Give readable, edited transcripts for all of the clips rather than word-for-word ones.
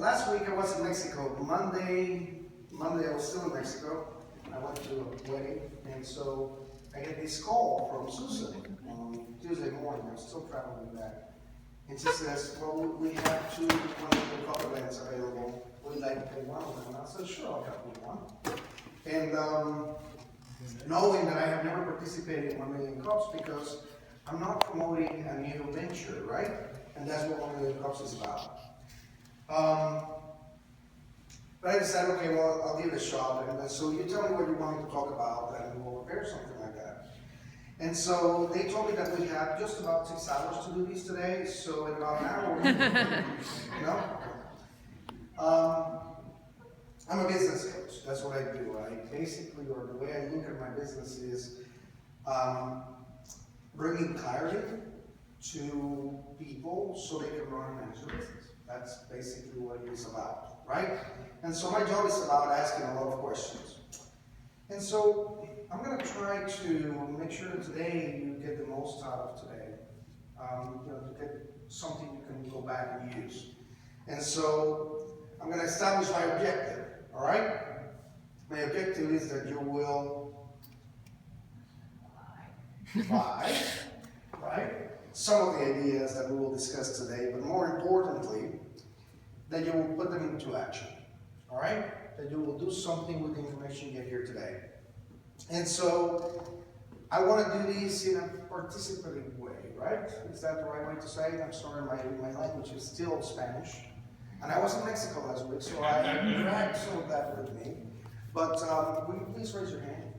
last week I was in Mexico. Monday I was still in Mexico. I went to a wedding, and so I get this call from Susan on Tuesday morning. I'm still traveling back. And she says, well, we have two wonderful cup events available. Would you like to pay one of them? And I said, sure, I'll help you one. And knowing that I have never participated in 1 Million Cups because I'm not promoting a new venture, right? And that's what 1 Million Cups is about. But I decided, okay, well, I'll give it a shot. And so you tell me what you want to talk about, and we'll prepare something like that. And so they told me that we have just about 6 hours to do this today. So in about an hour, you know. I'm a business coach. That's what I do. I basically, or the way I look at my business is bringing clarity to people so they can run and manage their business. That's basically what it is about, right? And so my job is about asking a lot of questions. And so I'm going to try to make sure that today you get the most out of today. To get something you can go back and use. And so I'm going to establish my objective, all right? My objective is that you will buy, right? Some of the ideas that we will discuss today, but more importantly, that you will put them into action, all right? That you will do something with the information you get here today. And so I want to do this in a participative way, right? Is that the right way to say it? I'm sorry, my language is still Spanish. And I was in Mexico last week, so I dragged some of that with me. But will you please raise your hand?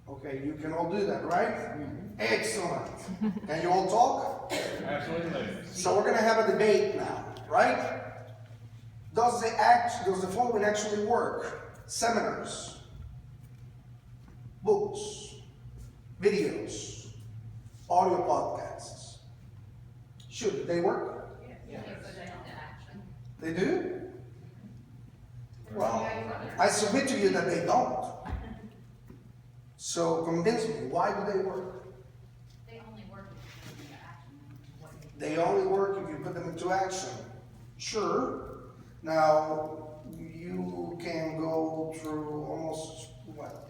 Okay, you can all do that, right? Excellent. Can you all talk? Absolutely. So we're going to have a debate now, right? Does the following actually work? Seminars, books, videos, audio podcasts. Should they work? Yes. They do? Well, I submit to you that they don't. So convince me, why do they work? They only work if you put them into action. They only work if you put them into action. Sure. Now, you can go through almost,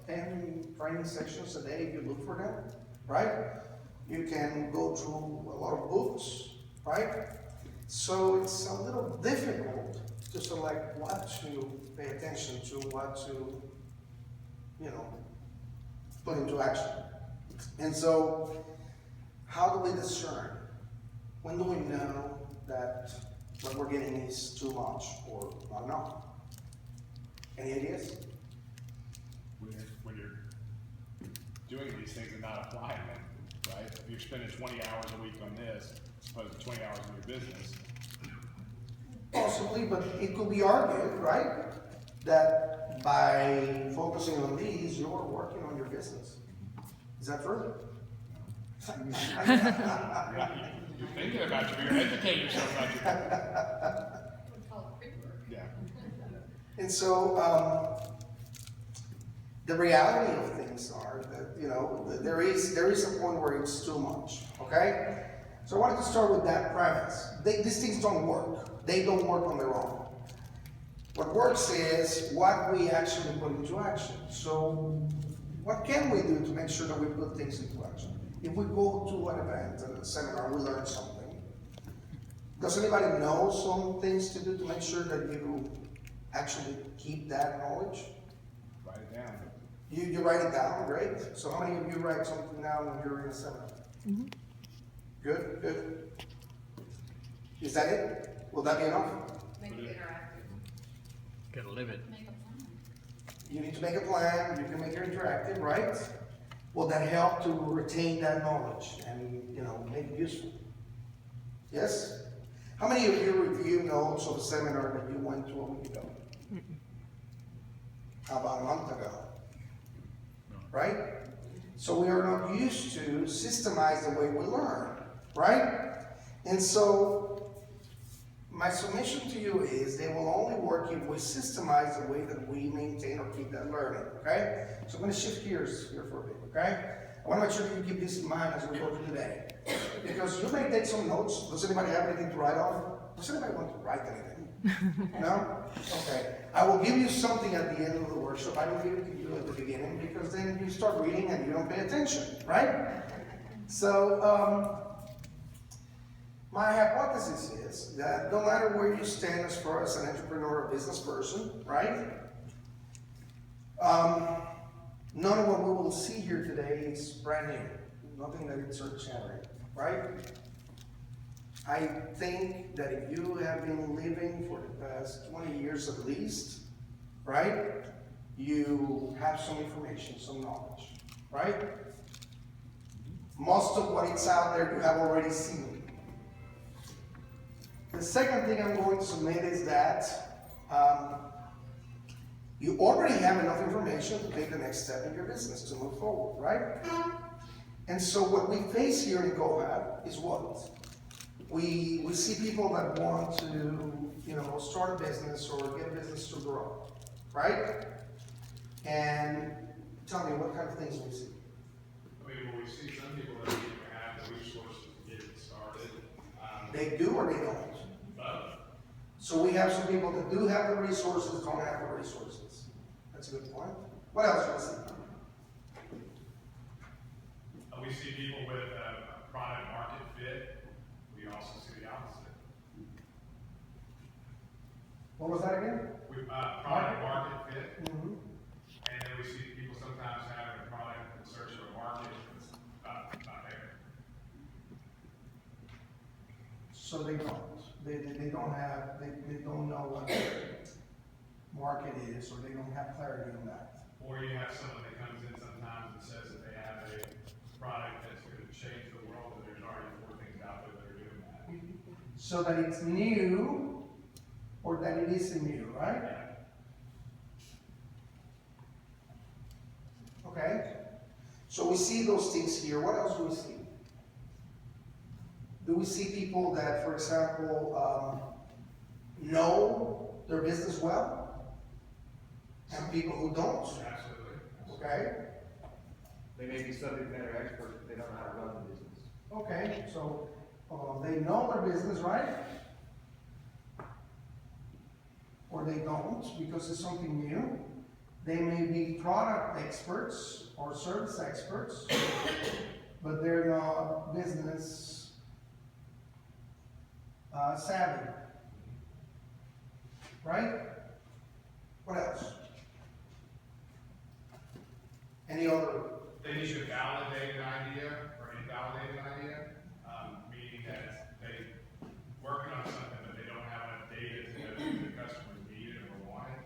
10 training sessions a day if you look for them, right? You can go through a lot of books, right? So it's a little difficult to select what to pay attention to, what to, put into action. And so, how do we discern? When do we know that what we're getting is too much or not enough? Any ideas? When you're doing these things and not applying them, right? If you're spending 20 hours a week on this, as opposed to 20 hours in your business. Possibly, but it could be argued, right, that by focusing on these, you're working on your business. Is that true? You're thinking about it, you're educating yourself about your We call it pre-work. Yeah. And so, the reality of things are that, there is a point where it's too much, okay? So I wanted to start with that premise. These things don't work. They don't work on their own. What works is what we actually put into action. So what can we do to make sure that we put things into action? If we go to an event, a seminar, we learn something. Does anybody know some things to do to make sure that you actually keep that knowledge? Write it down. You write it down, great. So how many of you write something down when you're in a seminar? Mm-hmm. Good, good. Is that it? Will that be enough? Make it interactive. Gotta live it. Make a plan. You need to make a plan, you can make it interactive, right? Will that help to retain that knowledge and, make it useful? Yes? How many of you review notes of a seminar that you went to a week ago? How about a month ago? Right? So we are not used to systemize the way we learn, right? And so my submission to you is they will only work if we systemize the way that we maintain or keep that learning, okay? So I'm going to shift gears here for a bit, okay? I want to make sure that you keep this in mind as we go through today. Because you may take some notes. Does anybody have anything to write on? Does anybody want to write anything? No? Okay. I will give you something at the end of the workshop. I don't give it to you at the beginning because then you start reading and you don't pay attention, right? So, my hypothesis is that no matter where you stand as far as an entrepreneur or business person, right? None of what we will see here today is brand new. Nothing that is earth-shattering, right? I think that if you have been living for the past 20 years at least, right? You have some information, some knowledge, right? Most of what is out there you have already seen. The second thing I'm going to submit is that you already have enough information to take the next step in your business to move forward, right? And so what we face here in Cohab is what? We see people that want to, start a business or get a business to grow, right? And tell me, what kind of things we see? I mean, well, we see some people that don't even have the resources to get it started. They do or they don't? But So we have some people that do have the resources, don't have the resources. That's a good point. What else do we see? we see people with a product market fit. We also see the opposite. What was that again? Product market fit. Mm-hmm. And then we see people sometimes having a product in search of a market that's not there. So they don't. They don't have, they don't know what the market is, or they don't have clarity on that. Or you have someone that comes in sometimes and says that they have a product that's going to change the world, but there's already 4 things out there that are doing that. So that it's new, or that it isn't new, right? Okay? So we see those things here. What else do we see? Do we see people that, for example, know their business well? And people who don't? Absolutely. Okay? They may be subject matter experts, but they don't know how to run the business. Okay, so they know their business, right? Or they don't because it's something new. They may be product experts or service experts, but they're not business savvy. Right? What else? Any other? They need to validate an idea or invalidate an idea, meaning that they working on something, but they don't have enough data to know if the customers need it or want it.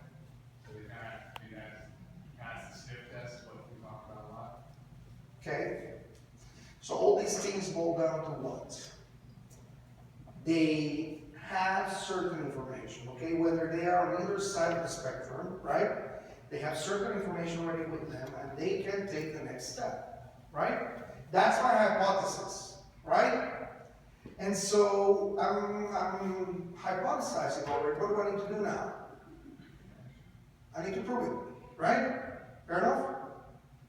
So they kind of do that, pass the sniff test, what we talk about a lot. Okay. So all these things boil down to what? They have certain information, okay? Whether they are on either side of the spectrum, right? They have certain information already with them and they can take the next step, right? That's my hypothesis, right? And so I'm hypothesizing already. What do I need to do now? I need to prove it, right? Fair enough?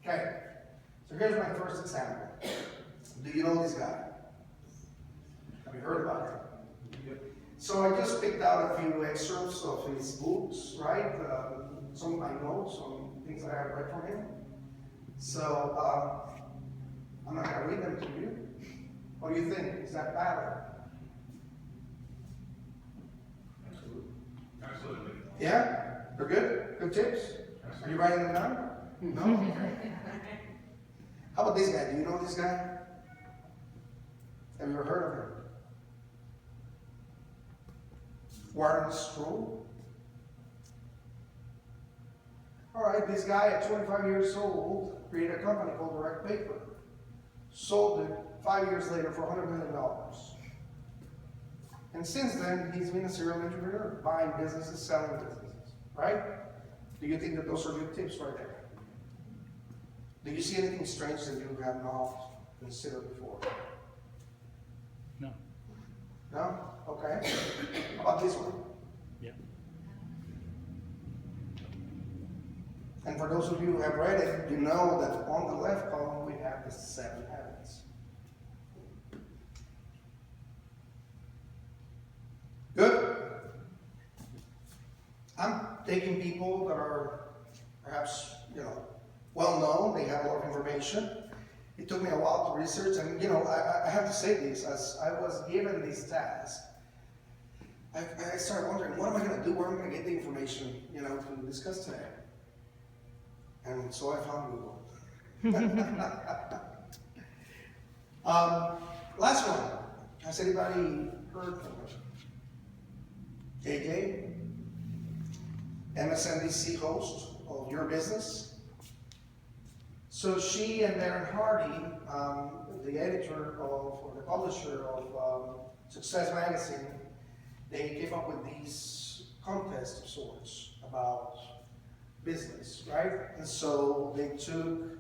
Okay. So here's my first example. Do you know this guy? Have you heard about him? So I just picked out a few excerpts of his books, right? Some of my notes, some things that I have read from him. So I'm not going to read them to you. What do you think? Is that bad? Absolutely. Yeah? They're good? Good tips? Are you writing them down? No? How about this guy? Do you know this guy? Have you ever heard of him? Warren Stroll. All right, this guy at 25 years old created a company called Direct Paper. Sold it 5 years later for $100 million. And since then, he's been a serial entrepreneur, buying businesses, selling businesses, right? Do you think that those are good tips right there? Do you see anything strange that you have not considered before? No. No? Okay. How about this one? Yeah. And for those of you who have read it, you know that on the left column we have have the 7 habits. Good? I'm taking people that are perhaps, well known, they have a lot of information. It took me a while to research, and I have to say this, as I was given this task, I started wondering, what am I gonna do, where am I gonna get the information, to discuss today? And so I found Google. Last one, has anybody heard from her? JJ, MSNBC host of Your Business. So she and Darren Hardy, the editor or the publisher of Success Magazine, they came up with these contests of sorts about business, right? And so they took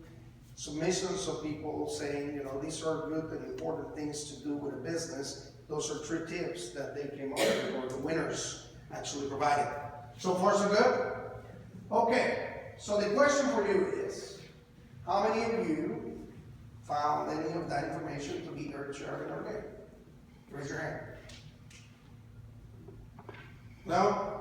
submissions of people saying, these are good and important things to do with a business. Those are 3 tips that they came up with, or the winners actually provided. So far, so good? Okay, so the question for you is, how many of you found any of that information to be earth-shattering or good? Raise your hand. No?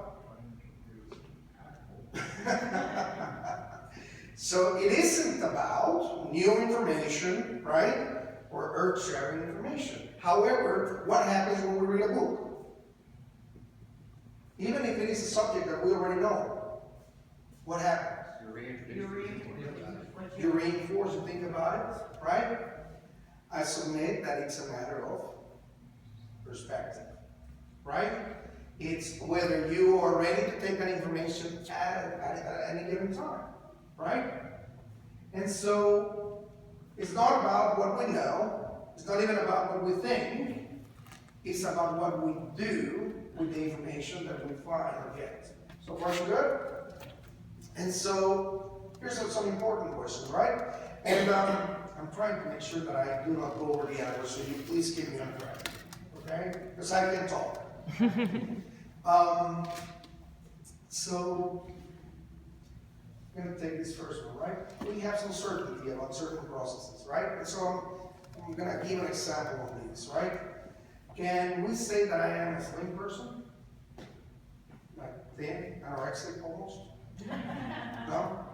So it isn't about new information, right? Or earth-shattering information. However, what happens when we read a book? Even if it is a subject that we already know, what happens? You reinforce, you think about it, right? I submit that it's a matter of perspective, right? It's whether you are ready to take that information at any given time, right? And so, it's not about what we know, it's not even about what we think, it's about what we do with the information that we find or get. So far, so good? And so, here's some important questions, right? And I'm trying to make sure that I do not go over the hour, so you please keep me on track, okay? Because I can talk. So, I'm going to take this first one, right? We have some certainty about certain processes, right? And so I'm going to give an example of these, right? Can we say that I am a slim person? Like thin, anorexic almost? No?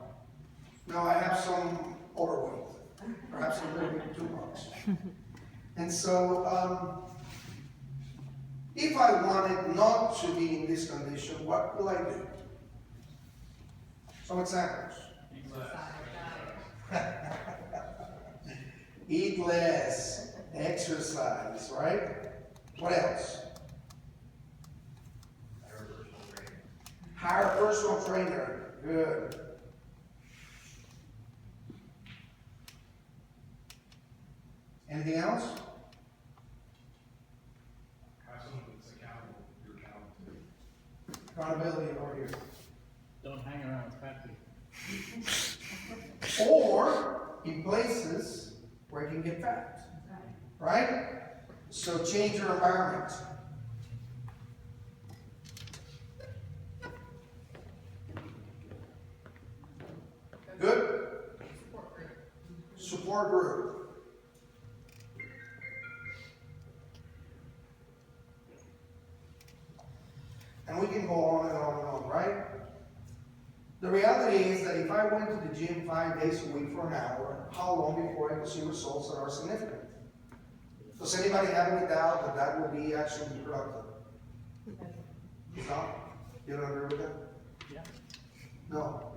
No, I have some overweight, perhaps a little bit too much. And so, if I wanted not to be in this condition, what will I do? Some examples. Eat less, exercise, right? What else? Hire a personal trainer. Good. Anything else? Have someone that's accountable, you're accountable to. Accountability over here. Don't hang around with fat people. Or in places where you can get fat. Right? So change your environment. Good? Support group. And we can go on and on and on, right? The reality is that if I went to the gym 5 days a week for an hour, how long before I could see results that are significant? Does anybody have any doubt that that will be actually productive? No? You don't agree with that? Yeah. No.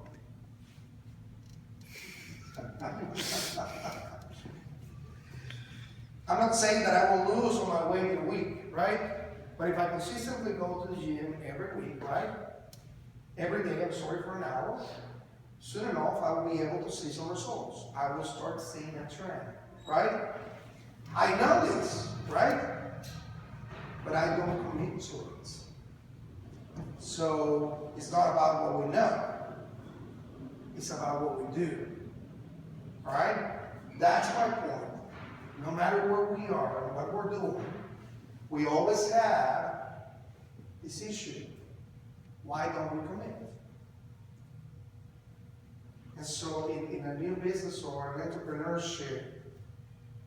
I'm not saying that I will lose on my weight in a week, right? But if I consistently go to the gym every week, right? Every day, I'm sorry, for an hour, soon enough, I will be able to see some results. I will start seeing a trend, right? I know this, right? But I don't commit to it. So, it's not about what we know. It's about what we do. Alright? That's my point. No matter where we are and what we're doing, we always have this issue. Why don't we commit? And so in a new business or an entrepreneurship,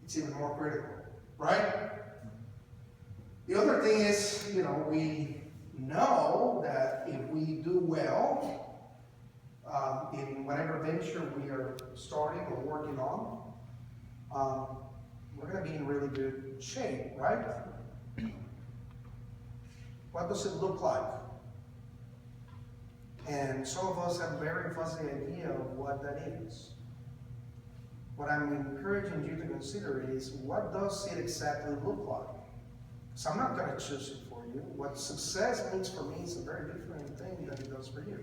it's even more critical, right? The other thing is, we know that if we do well in whatever venture we are starting or working on, we're going to be in really good shape, right? What does it look like? And some of us have a very fuzzy idea of what that is. What I'm encouraging you to consider is, what does it exactly look like? So I'm not going to choose it for you. What success means for me is a very different thing than it does for you.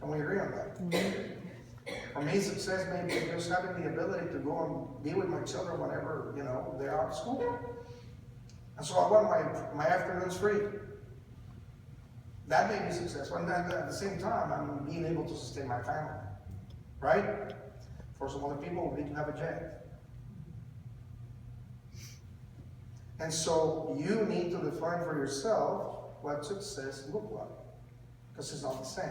Can we agree on that? For me, success may be just having the ability to go and be with my children whenever, they're out of school. And so I want my afternoons free. That may be successful. And then at the same time, I'm being able to sustain my family. Right? For some other people, we need to have a jet. And so you need to define for yourself what success looks like. Because it's not the same.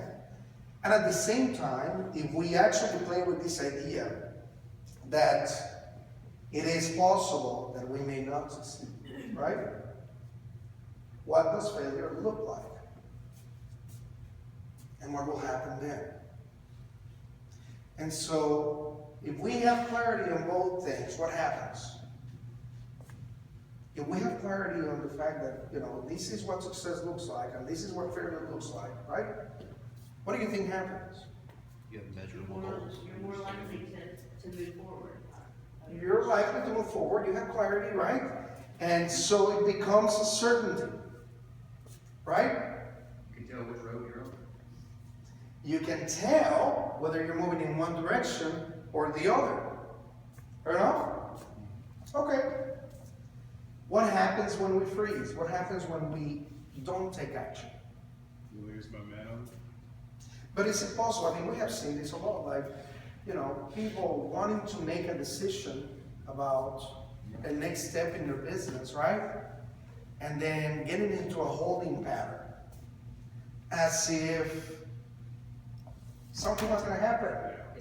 And at the same time, if we actually play with this idea that it is possible that we may not succeed, right? What does failure look like? And what will happen then? And so, if we have clarity on both things, what happens? If we have clarity on the fact that, this is what success looks like, and this is what failure looks like, right? What do you think happens? You have You're measurable more, goals. you're more likely to move forward. You're likely to move forward, you have clarity, right? And so it becomes a certainty, right? You can tell which road you're on. You can tell whether you're moving in one direction or the other. Fair enough? Okay. What happens when we freeze? What happens when we don't take action? You lose momentum. But is it possible? I mean, we have seen this a lot, like, people wanting to make a decision about the next step in their business, right? And then getting into a holding pattern, as if something was going to happen,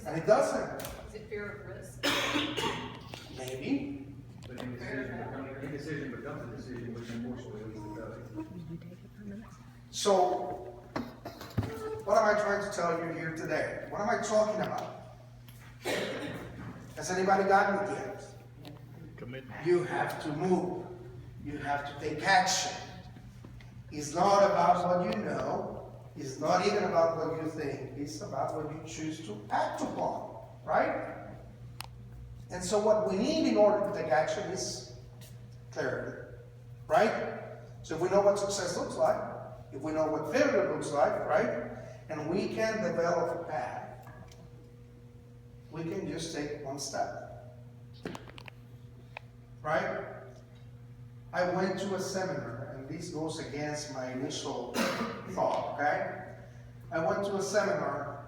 and it doesn't. Is it fear of risk? Maybe. But indecision becomes a decision, which unfortunately leads to failure. So, what am I trying to tell you here today? What am I talking about? Has anybody gotten it yet? Commitment. You have to move. You have to take action. It's not about what you know. It's not even about what you think. It's about what you choose to act upon, right? And so what we need in order to take action is clarity, right? So if we know what success looks like, if we know what failure looks like, right? And we can develop a path, we can just take one step, right? I went to a seminar, and this goes against my initial thought, okay? I went to a seminar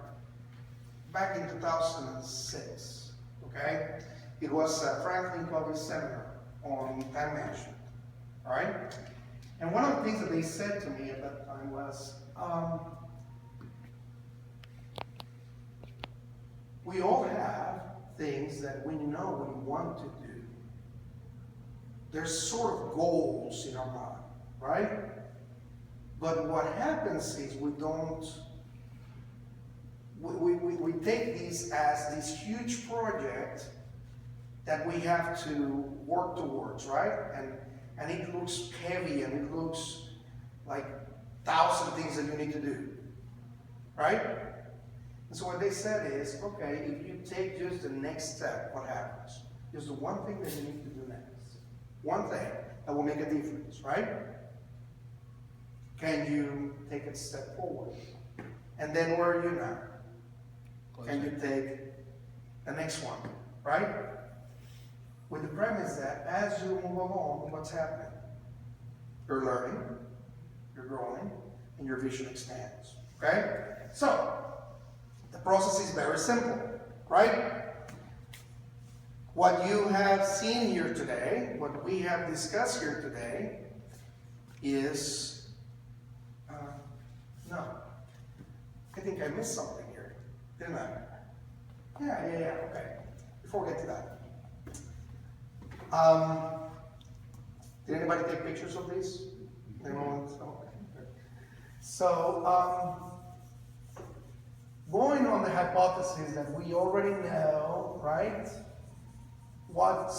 back in 2006, okay? It was a Franklin Covey seminar on time management, all right? And one of the things that they said to me at that time was, we all have things that we know we want to do. There's sort of goals in our mind, right? But what happens is we take these as this huge project that we have to work towards, right? And it looks heavy and it looks like 1,000 things that you need to do, right? And so what they said is, okay, if you take just the next step, what happens? Just the one thing that you need to do next. One thing that will make a difference, right? Can you take a step forward? And then where are you now? Can you take the next one, right? With the premise that as you move along, what's happening? You're learning, you're growing, and your vision expands, okay? So, the process is very simple, right? What you have seen here today, what we have discussed here today, is, no, I think I missed something here, didn't I? Yeah, okay. Before we get to that. Did anybody take pictures of these? Anyone? Okay. Good. So, going on the hypothesis that we already know, right, what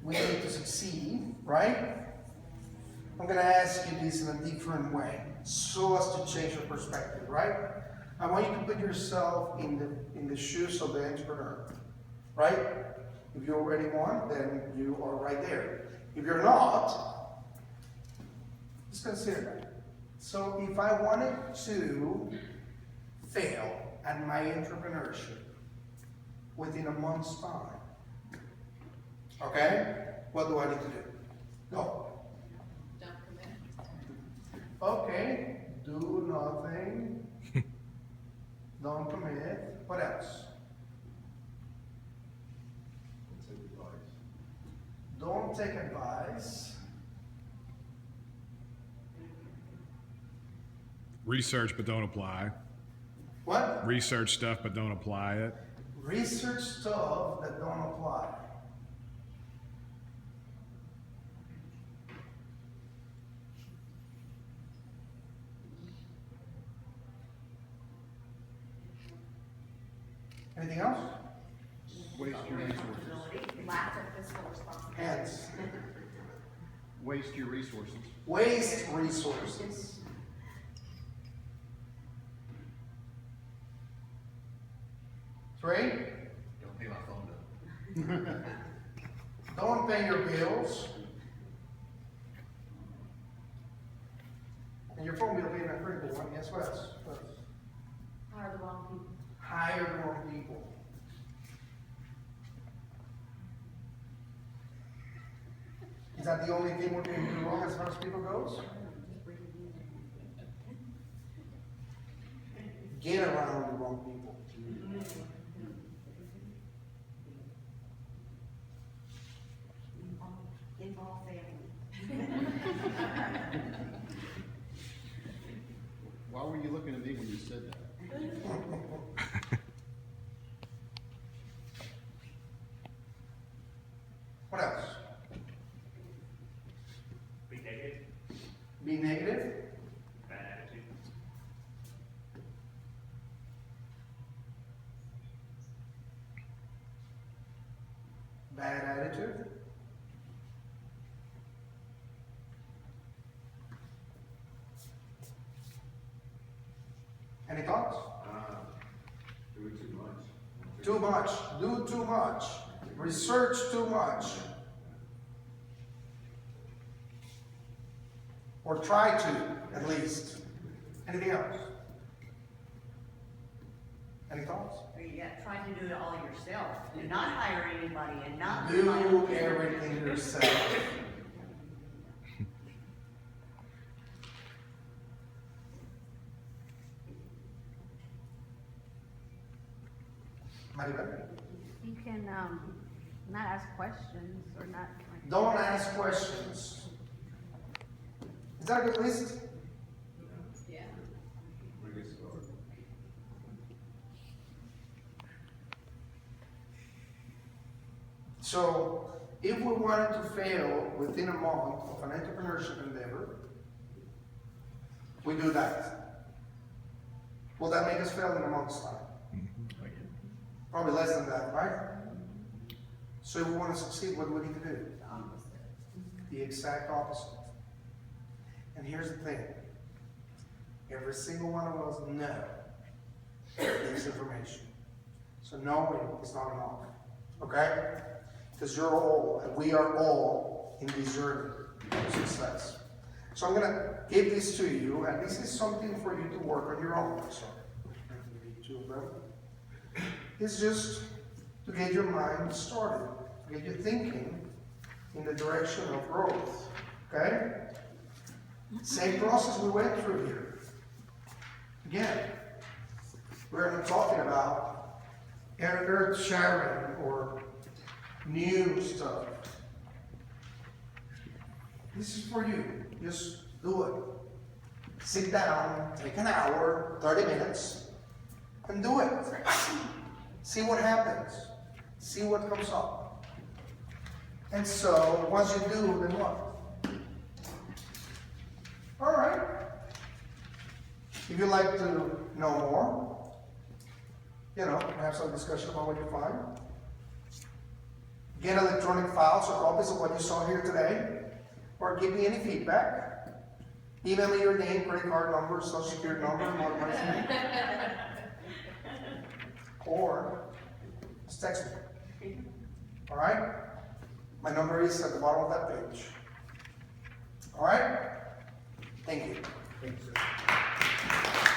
we need to succeed, right? I'm gonna ask you this in a different way, so as to change your perspective, right? I want you to put yourself in the shoes of the entrepreneur, right? If you already won, then you are right there. If you're not, just consider that. So if I wanted to fail at my entrepreneurship within a month's time, okay, what do I need to do? Go. Don't commit. Okay, do nothing. Don't commit. What else? Don't take advice. Research but don't apply. What? Research stuff but don't apply it. Research stuff that don't apply. Anything else? Waste your resources. Lack of fiscal responsibility. Hands. Waste your resources. Waste resources. Three, Don't pay my phone bill. don't pay your bills. And your phone bill being a critical one, guess what else? Hire the wrong people. Hire more people. Is that the only thing we're going to do wrong as far as people goes? Get around the wrong people. Involve family. Why were you looking at me when you said that? What else? Be negative, Be negative. bad attitude. Bad attitude. Any thoughts? Do it too much. Too much. Do too much. Research too much. Or try to, at least. Anything else? Any thoughts? Yeah, try to do it all yourself, and not hire anybody, and not. Do everything yourself. Maribel? You can, not ask questions or not. like- Don't ask questions. Is that a good list? Yeah. So, if we wanted to fail within a month of an entrepreneurship endeavor, we do that. Will that make us fail in a month's time? Probably less than that, right? So if we want to succeed, what do we need to do? The exact opposite. And here's the thing. Every single one of us know this information. So knowing is not enough. Okay? Because we are all in this journey to success. So I'm going to give this to you, and this is something for you to work on your own. So, two of them. It's just to get your mind started, to get you thinking in the direction of growth. Okay? Same process we went through here. Again, we're not talking about earth sharing or new stuff. This is for you. Just do it. Sit down, take an hour, 30 minutes, and do it. See what happens. See what comes up. And so, once you do, then what? All right. If you'd like to know more, have some discussion about what you find. Get electronic files or copies of what you saw here today, or give me any feedback. Email me your name, credit card number, social security number, and what or just text me. All right? My number is at the bottom of that page. All right? Thank you. Thank you, sir.